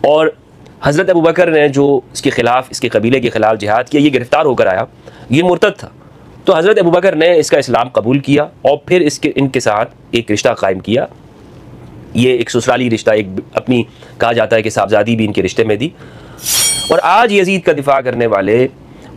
اور حضرت ابو بکر نے جو اس کے خلاف، اس کے قبیلے کے خلاف جہاد کیا، یہ گرفتار ہو کر آیا، یہ مرتد تھا، تو حضرت ابو بکر نے اس کا اسلام قبول کیا اور پھر ان کے ساتھ ایک رشتہ قائم کیا، یہ ایک سسرالی رشتہ، ایک اپنی کہا جاتا ہے کہ صاحبزادی بھی ان کے رشتے میں دی۔ اور آج یزید کا دفاع کرنے والے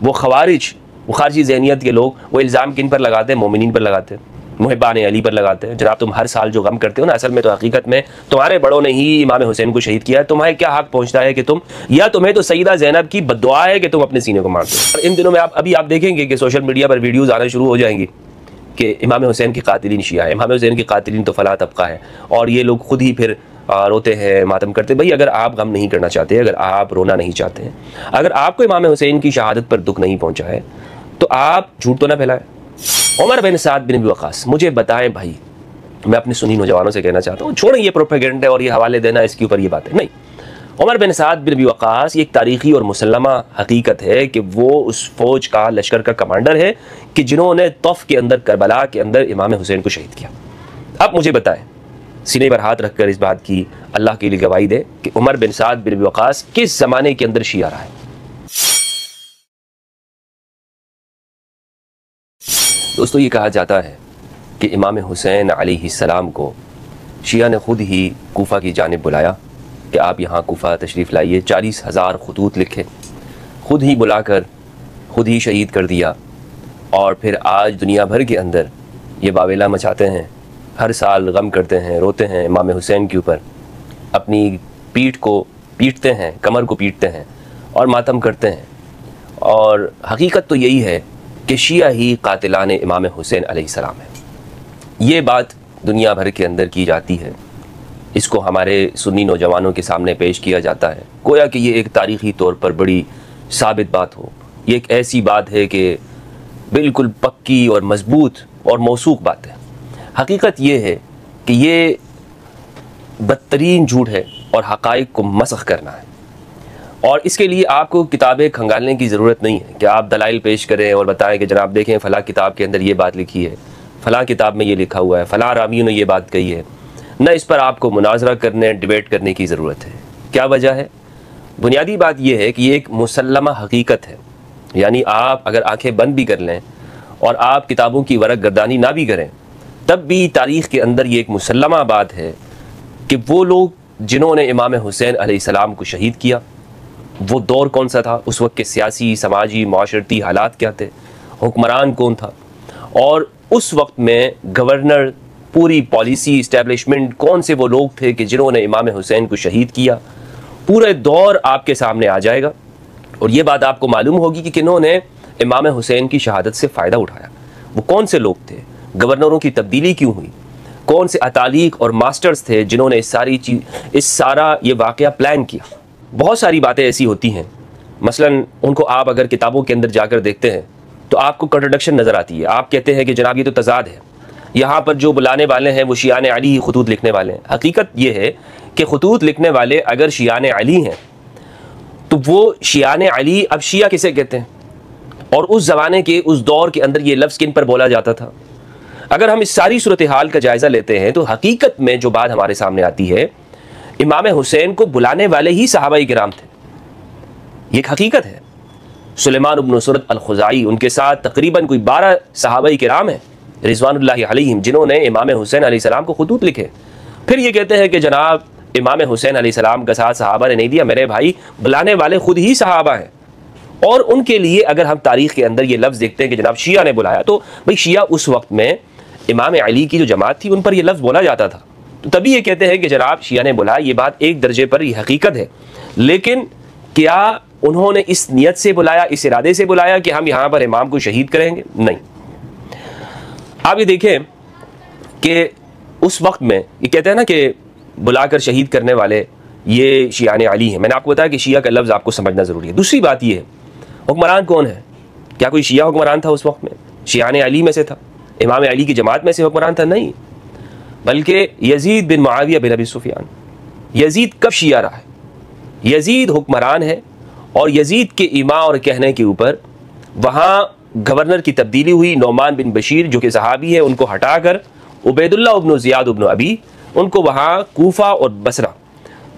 وہ خوارج، وہ خارجی ذہنیت کے لوگ، وہ الزام کن پر لگاتے ہیں؟ مومنین پر لگاتے ہیں، محبان علی پر لگاتے ہیں۔ جناب تم ہر سال جو غم کرتے ہو نا، اصل میں تو حقیقت میں تمہارے بڑوں نے ہی امام حسین کو شہید کیا ہے، تمہیں کیا حق پہنچتا ہے کہ تم، یا تمہیں تو سیدہ زینب کی بد دعا ہے کہ تم اپنے سینے کو مارتے ہو۔ اور ان دنوں میں ابھی آپ دیکھیں گے کہ سوشل میڈیا پر ویڈیوز آنا شروع ہو جائیں گی کہ امام حسین کے قاتلین شیعہ ہیں، امام حسین کے قاتلین تو فلاں طبقہ ہے، اور یہ لوگ خود ہی پھر روتے ہیں، ماتم کرتے ہیں۔ بھئی اگر آپ غم نہیں کرنا چاہتے، اگر آپ رونا نہیں چاہتے ہیں، اگر آپ کو امام حسین کی شہادت پر دکھ نہیں پہنچا ہے، تو آپ جھوٹ تو نہ پھیلائیں۔ عمر بن سعد بن ابی وقاص، مجھے بتائیں بھائی، میں اپنے سنی نوجوانوں سے کہنا چاہتا ہوں، چھوڑیں یہ پروپیگنڈا اور یہ حوالے دینا، اس کے اوپر یہ باتیں نہیں۔ عمر بن سعد بن ابی وقاص یہ ایک تاریخی اور مسلمہ حقیقت ہے کہ وہ اس فوج کا، لشکر کا کمانڈر ہے کہ جنہوں نے طف کے اندر، کربلا کے اندر امام حسین کو شہید کیا۔ اب مجھے بتائیں، سینے پر ہاتھ رکھ کر اس بات کی اللہ کے لیے گواہی دے کہ عمر بن سعد بن ابی وقاص کس زمانے کے اندر شیعہ رہا ہے؟ دوستو، یہ کہا جاتا ہے کہ امام حسین علیہ السلام کو شیعہ نے خود ہی کوفہ کی جانب بلایا کہ آپ یہاں کوفہ تشریف لائیے، 40,000 خطوط لکھے، خود ہی بلا کر خود ہی شہید کر دیا، اور پھر آج دنیا بھر کے اندر یہ واویلا مچاتے ہیں، ہر سال غم کرتے ہیں، روتے ہیں امام حسین کے اوپر، اپنی پیٹھ کو پیٹتے ہیں، کمر کو پیٹتے ہیں اور ماتم کرتے ہیں۔ اور حقیقت تو یہی ہے کہ شیعہ ہی قاتلان امام حسین علیہ السلام ہے۔ یہ بات دنیا بھر کے اندر کی جاتی ہے، اس کو ہمارے سنی نوجوانوں کے سامنے پیش کیا جاتا ہے، گویا کہ یہ ایک تاریخی طور پر بڑی ثابت بات ہو، یہ ایک ایسی بات ہے کہ بالکل پکی اور مضبوط اور موثوق بات ہے۔ حقیقت یہ ہے کہ یہ بدترین جھوٹ ہے اور حقائق کو مسخ کرنا ہے، اور اس کے لیے آپ کو کتابیں کھنگالنے کی ضرورت نہیں ہے کہ آپ دلائل پیش کریں اور بتائیں کہ جناب دیکھیں فلاں کتاب کے اندر یہ بات لکھی ہے، فلاں کتاب میں یہ لکھا ہوا ہے، فلاں راویوں نے یہ بات کہی ہے۔ نہ اس پر آپ کو مناظرہ کرنے، ڈیبیٹ کرنے کی ضرورت ہے۔ کیا وجہ ہے؟ بنیادی بات یہ ہے کہ یہ ایک مسلمہ حقیقت ہے، یعنی آپ اگر آنکھیں بند بھی کر لیں اور آپ کتابوں کی ورق گردانی نہ بھی کریں، تب بھی تاریخ کے اندر یہ ایک مسلمہ بات ہے کہ وہ لوگ جنہوں نے امام حسین علیہ السلام کو شہید کیا، وہ دور کون سا تھا، اس وقت کے سیاسی، سماجی، معاشرتی حالات کیا تھے، حکمران کون تھا، اور اس وقت میں گورنر، پوری پالیسی اسٹیبلشمنٹ، کون سے وہ لوگ تھے کہ جنہوں نے امام حسین کو شہید کیا، پورے دور آپ کے سامنے آ جائے گا، اور یہ بات آپ کو معلوم ہوگی کہ کنہوں نے امام حسین کی شہادت سے فائدہ اٹھایا، وہ کون سے لوگ تھے، گورنروں کی تبدیلی کیوں ہوئی، کون سے اتالیق اور ماسٹرز تھے جنہوں نے اس سارا یہ واقعہ پلان کیا۔ بہت ساری باتیں ایسی ہوتی ہیں، مثلا ان کو آپ اگر کتابوں کے اندر جا کر دیکھتے ہیں تو آپ کو کنٹرڈکشن نظر آتی ہے، آپ کہتے ہیں کہ جناب یہ تو تضاد ہے، یہاں پر جو بلانے والے ہیں وہ شیعان علی ہی خطوط لکھنے والے ہیں۔ حقیقت یہ ہے کہ خطوط لکھنے والے اگر شیعان علی ہیں تو وہ شیعان علی اب شیعہ کسے کہتے ہیں، اور اس زمانے کے، اس دور کے اندر یہ لفظ کن پر بولا جاتا تھا۔ اگر ہم اس ساری صورتحال کا جائزہ لیتے ہیں تو حقیقت میں جو بات ہمارے سامنے آتی ہے، امام حسین کو بلانے والے ہی صحابہ کرام تھے، یہ ایک حقیقت ہے۔ سلیمان بن سرد الخزاعی، ان کے ساتھ تقریباً کوئی 12 صحابہ کرام ہیں رضوان اللہ علیہم جنہوں نے امام حسین علیہ السلام کو خطوط لکھے۔ پھر یہ کہتے ہیں کہ جناب امام حسین علیہ السلام کا ساتھ صحابہ نے نہیں دیا۔ میرے بھائی، بلانے والے خود ہی صحابہ ہیں، اور ان کے لیے اگر ہم تاریخ کے اندر یہ لفظ دیکھتے ہیں کہ جناب شیعہ نے بلایا، تو بھئی شیعہ اس وقت میں امام علی کی جو جماعت تھی ان پر یہ لفظ بولا جاتا تھا، تو تبھی یہ کہتے ہیں کہ جناب شیعہ نے بلایا۔ یہ بات ایک درجے پر یہ حقیقت ہے، لیکن کیا انہوں نے اس نیت سے بلایا، اس ارادے سے بلایا کہ ہم یہاں پر امام کو شہید کریں گے؟ نہیں۔ آپ یہ دیکھیں کہ اس وقت میں یہ کہتے ہیں نا کہ بلا کر شہید کرنے والے یہ شیعان علی ہیں۔ میں نے آپ کو بتایا کہ شیعہ کا لفظ آپ کو سمجھنا ضروری ہے۔ دوسری بات یہ ہے، حکمران کون ہے؟ کیا کوئی شیعہ حکمران تھا اس وقت میں؟ شیعان علی میں سے تھا، امام علی کی جماعت میں سے حکمران تھا؟ نہیں، بلکہ یزید بن معاویہ بن ابی سفیان۔ یزید کب شیعہ رہا ہے؟ یزید حکمران ہے، اور یزید کے ایما اور کہنے کے اوپر وہاں گورنر کی تبدیلی ہوئی۔ نعمان بن بشیر جو کہ صحابی ہے، ان کو ہٹا کر عبید اللہ ابن زیاد ابن ابی، ان کو وہاں کوفہ اور بصرہ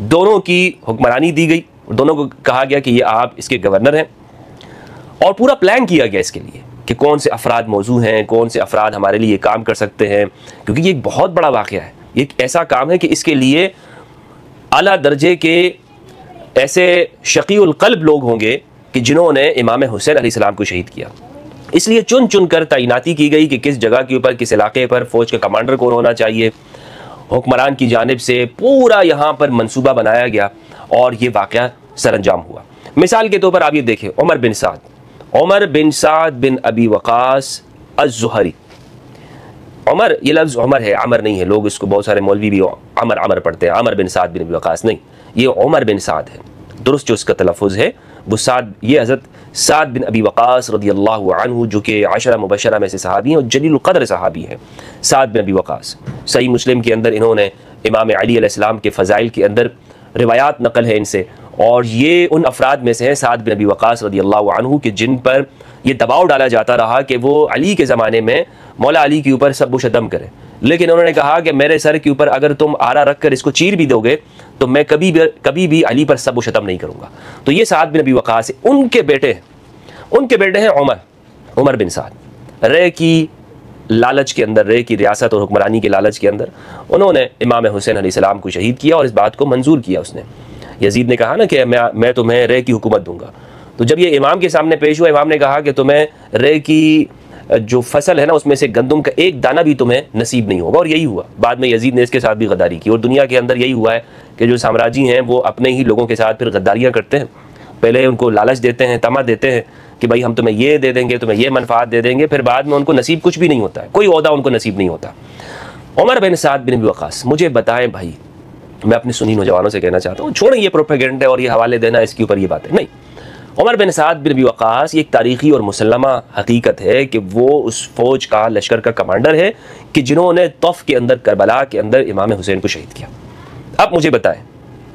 دونوں کی حکمرانی دی گئی، دونوں کو کہا گیا کہ یہ آپ اس کے گورنر ہیں، اور پورا پلان کیا گیا اس کے لیے کہ کون سے افراد موزوں ہیں، کون سے افراد ہمارے لیے یہ کام کر سکتے ہیں، کیونکہ یہ ایک بہت بڑا واقعہ ہے، یہ ایک ایسا کام ہے کہ اس کے لیے اعلیٰ درجے کے ایسے شقی القلب لوگ ہوں گے کہ جنہوں نے امام حسین علیہ السلام کو شہید کیا۔ اس لیے چن چن کر تعیناتی کی گئی کہ کس جگہ کے اوپر، کس علاقے پر فوج کا کمانڈر کون ہونا چاہیے، حکمران کی جانب سے پورا یہاں پر منصوبہ بنایا گیا اور یہ واقعہ سر انجام ہوا۔ مثال کے طور پر آپ یہ دیکھیں، عمر بن سعد بن ابی وقاص الزہری۔ عمر، یہ لفظ عمر ہے، عمر نہیں ہے، لوگ اس کو بہت سارے مولوی بھی عمر پڑھتے ہیں، عمر بن سعد بن ابی وقاص نہیں، یہ عمر بن سعد ہے، درست جو اس کا تلفظ ہے وہ سعد، یہ حضرت سعد بن ابی وقاص رضی اللہ عنہ جو کہ عشرہ مبشرہ میں سے صحابی ہیں اور جلیل القدر صحابی ہیں، سعد بن ابی وقاص۔ صحیح مسلم کے اندر انہوں نے امام علی علیہ السلام کے فضائل کے اندر روایات نقل ہے ان سے، اور یہ ان افراد میں سے ہیں سعد بن ابی وقاص رضی اللہ عنہ کہ جن پر یہ دباؤ ڈالا جاتا رہا کہ وہ علی کے زمانے میں مولا علی کے اوپر سب و شتم کرے، لیکن انہوں نے کہا کہ میرے سر کے اوپر اگر تم آرا رکھ کر اس کو چیر بھی دو گے تو میں کبھی بھی علی پر سب و شتم نہیں کروں گا۔ تو یہ سعد بن ابی وقاص ہے، ان کے بیٹے ہیں عمر بن سعد۔ رے کی لالچ کے اندر، رے کی ریاست اور حکمرانی کے لالچ کے اندر انہوں نے امام حسین علیہ السلام کو شہید کیا اور اس بات کو منظور کیا۔ اس نے، یزید نے کہا نا کہ میں تمہیں رے کی حکومت دوں گا، تو جب یہ امام کے سامنے پیش ہوا، امام نے کہا کہ تمہیں رے کی جو فصل ہے نا اس میں سے گندم کا ایک دانہ بھی تمہیں نصیب نہیں ہوگا، اور یہی ہوا۔ بعد میں یزید نے اس کے ساتھ بھی غداری کی، اور دنیا کے اندر یہی ہوا ہے کہ جو سامراجی ہیں وہ اپنے ہی لوگوں کے ساتھ پھر غداریاں کرتے ہیں، پہلے ان کو لالچ دیتے ہیں، طمع دیتے ہیں کہ بھائی ہم تمہیں یہ دے دیں گے، تمہیں یہ منفعت دے دیں گے، پھر بعد میں ان کو نصیب کچھ بھی نہیں ہوتا ہے، کوئی عہدہ ان کو نصیب نہیں ہوتا۔ عمر بن سعد بن ابی وقاص، مجھے بتائیں بھائی، میں اپنے سنی نوجوانوں سے کہنا چاہتا ہوں، چھوڑیں یہ پروپیگنڈا اور یہ حوالے دینا، اس کے اوپر یہ باتیں نہیں۔ عمر بن سعد بن ابی وقاص یہ ایک تاریخی اور مسلمہ حقیقت ہے کہ وہ اس فوج کا، لشکر کا کمانڈر ہے کہ جنہوں نے طف کے اندر، کربلا کے اندر امام حسین کو شہید کیا۔ اب مجھے بتائیں،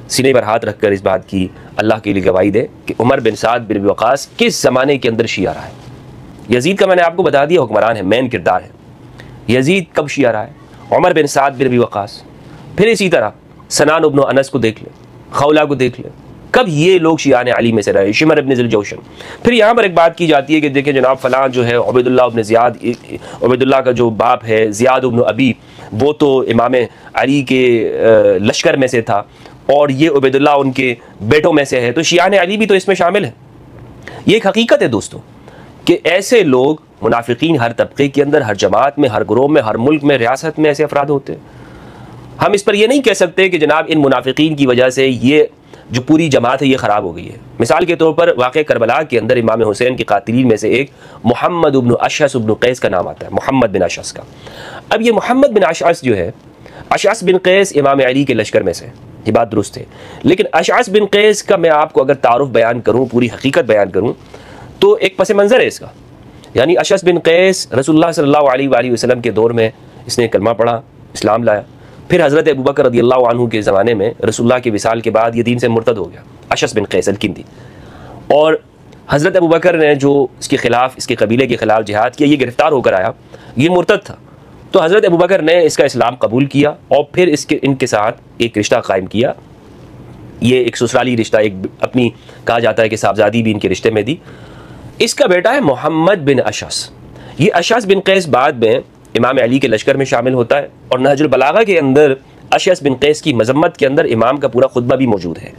سینے پر ہاتھ رکھ کر اس بات کی اللہ کے لیے گواہی دے کہ عمر بن سعد بن ابی وقاص کس زمانے کے اندر شیعہ رہا ہے؟ یزید کا میں نے آپ کو بتا دیا حکمران ہے، مین کردار ہے۔ یزید کب شیعہ رہا ہے؟ عمر بن سعد بن ابی وقاص۔ پھر اسی طرح سنان ابن انس کو دیکھ لیں، خولہ کو دیکھ لیں، کب یہ لوگ شیعان علی میں سے رہے؟ شمر ابن ذوالجوشن۔ پھر یہاں پر ایک بات کی جاتی ہے کہ دیکھیں جناب فلاں جو ہے عبید اللہ ابن زیاد، عبید اللہ کا جو باپ ہے زیاد ابن ابی، وہ تو امام علی کے لشکر میں سے تھا، اور یہ عبید اللہ ان کے بیٹوں میں سے ہے، تو شیعان علی بھی تو اس میں شامل ہے۔ یہ ایک حقیقت ہے دوستو کہ ایسے لوگ، منافقین ہر طبقے کے اندر، ہر جماعت میں، ہر گروہ میں، ہر ملک میں، ریاست میں ایسے افراد ہوتے ہیں۔ ہم اس پر یہ نہیں کہہ سکتے کہ جناب ان منافقین کی وجہ سے یہ جو پوری جماعت ہے یہ خراب ہو گئی ہے۔ مثال کے طور پر واقعہ کربلا کے اندر امام حسین کے قاتلین میں سے ایک محمد بن اشعث بن قیس کا نام آتا ہے، محمد بن اشعث کا۔ اب یہ محمد بن اشعث جو ہے، اشعث بن قیس امام علی کے لشکر میں سے، یہ بات درست ہے، لیکن اشعث بن قیس کا میں آپ کو اگر تعارف بیان کروں، پوری حقیقت بیان کروں، تو ایک پس منظر ہے اس کا۔ یعنی اشعث بن قیس رسول اللہ صلی اللہ علیہ وآلہ وسلم کے دور میں اس نے کلمہ پڑھا، اسلام لایا، پھر حضرت ابوبکر رضی اللہ عنہ کے زمانے میں رسول اللہ کے وصال کے بعد یہ دین سے مرتد ہو گیا، اشعث بن قیس الکندی، اور حضرت ابوبکر نے جو اس کے خلاف، اس کے قبیلے کے خلاف جہاد کیا، یہ گرفتار ہو کر آیا، یہ مرتد تھا، تو حضرت ابوبکر نے اس کا اسلام قبول کیا اور پھر ان کے ساتھ ایک رشتہ قائم کیا، یہ ایک سسرالی رشتہ، ایک اپنی کہا جاتا ہے کہ صاحبزادی بھی ان کے رشتے میں دی۔ اس کا بیٹا ہے محمد بن اشعث۔ یہ اشعث بن قیس بعد میں امام علی کے لشکر میں شامل ہوتا ہے، اور نہج البلاغہ کے اندر اشعث بن قیس کی مذمت کے اندر امام کا پورا خطبہ بھی موجود ہے،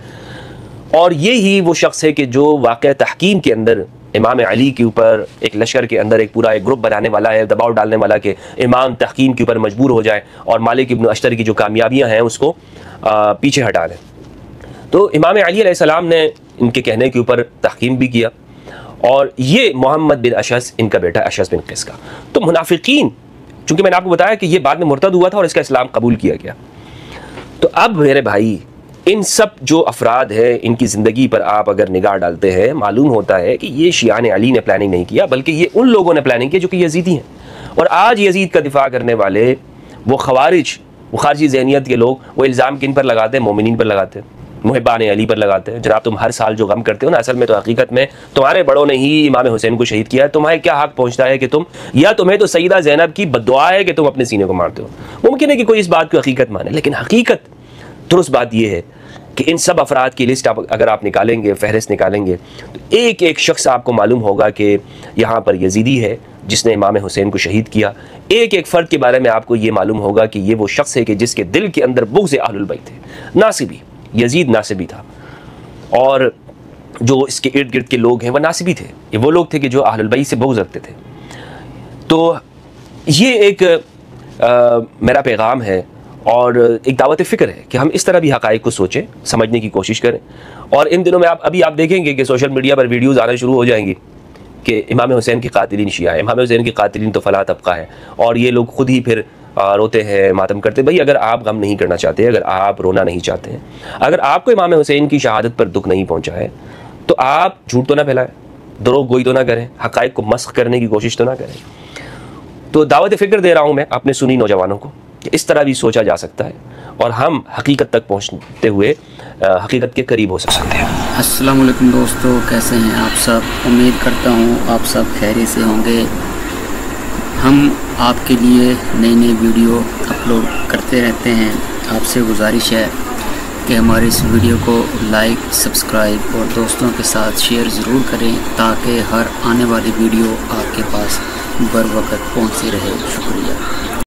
اور یہی وہ شخص ہے کہ جو واقعہ تحکیم کے اندر امام علی کے اوپر ایک لشکر کے اندر ایک پورا ایک گروپ بنانے والا ہے، دباؤ ڈالنے والا کہ امام تحکیم کے اوپر مجبور ہو جائے اور مالک ابن اشتر کی جو کامیابیاں ہیں اس کو پیچھے ہٹا دیں۔ تو امام علی علیہ السلام نے ان کے کہنے کے اوپر تحکیم بھی کیا، اور یہ محمد بن اشعث ان کا بیٹا اشعث بن قیس کا۔ تو منافقین، چونکہ میں نے آپ کو بتایا کہ یہ بعد میں مرتد ہوا تھا اور اس کا اسلام قبول کیا گیا، تو اب میرے بھائی ان سب جو افراد ہیں ان کی زندگی پر آپ اگر نگاہ ڈالتے ہیں، معلوم ہوتا ہے کہ یہ شیعان علی نے پلاننگ نہیں کیا، بلکہ یہ ان لوگوں نے پلاننگ کی جو کہ یزیدی ہیں۔ اور آج یزید کا دفاع کرنے والے وہ خوارج، وہ خارجی ذہنیت کے لوگ، وہ الزام کن پر لگاتے ہیں؟ مومنین پر لگاتے ہیں، محبان علی پر لگاتے ہیں۔ جناب تم ہر سال جو غم کرتے ہو نا، اصل میں تو حقیقت میں تمہارے بڑوں نے ہی امام حسین کو شہید کیا ہے، تمہیں کیا حق پہنچتا ہے کہ تم، یا تمہیں تو سیدہ زینب کی بددعا ہے کہ تم اپنے سینے کو مارتے ہو۔ ممکن ہے کہ کوئی اس بات کو حقیقت مانے، لیکن حقیقت درست بات یہ ہے کہ ان سب افراد کی لسٹ اگر آپ نکالیں گے، فہرست نکالیں گے، تو ایک ایک شخص آپ کو معلوم ہوگا کہ یہاں پر یزیدی ہے جس نے امام حسین کو شہید کیا، ایک ایک فرد کے بارے میں آپ کو یہ معلوم ہوگا کہ یہ وہ شخص ہے کہ جس کے دل کے اندر بغض اہل البیت تھے۔ ناصبی، یزید ناصبی تھا، اور جو اس کے ارد گرد کے لوگ ہیں وہ ناصبی تھے، یہ وہ لوگ تھے کہ جو اہل البیت سے بغض رکھتے تھے۔ تو یہ ایک میرا پیغام ہے اور ایک دعوت فکر ہے کہ ہم اس طرح بھی حقائق کو سوچیں، سمجھنے کی کوشش کریں۔ اور ان دنوں میں ابھی آپ دیکھیں گے کہ سوشل میڈیا پر ویڈیوز آنا شروع ہو جائیں گی کہ امام حسین کے قاتلین شیعہ ہیں، امام حسین کے قاتلین تو فلاں طبقہ ہے، اور یہ لوگ خود ہی پھر روتے ہیں، ماتم کرتے ہیں۔ بھئی اگر آپ غم نہیں کرنا چاہتے، اگر آپ رونا نہیں چاہتے ہیں، اگر آپ کو امام حسین کی شہادت پر دکھ نہیں پہنچا ہے، تو آپ جھوٹ تو نہ پھیلائیں، دروغ گوئی تو نہ کریں، حقائق کو مسخ کرنے کی کوشش تو نہ کریں۔ تو دعوت فکر دے رہا ہوں میں اپنے سنی نوجوانوں کو کہ اس طرح بھی سوچا جا سکتا ہے اور ہم حقیقت تک پہنچتے ہوئے حقیقت کے قریب ہو سکتے ہیں۔ السلام علیکم دوستو، کیسے ہیں آپ سب؟ امید کرتا ہوں آپ سب خیریت سے ہوں گے۔ ہم آپ کے لیے نئی نئی ویڈیو اپلوڈ کرتے رہتے ہیں۔ آپ سے گزارش ہے کہ ہماری اس ویڈیو کو لائک، سبسکرائب اور دوستوں کے ساتھ شیئر ضرور کریں تاکہ ہر آنے والی ویڈیو آپ کے پاس بر وقت پہنچتی رہے۔ شکریہ۔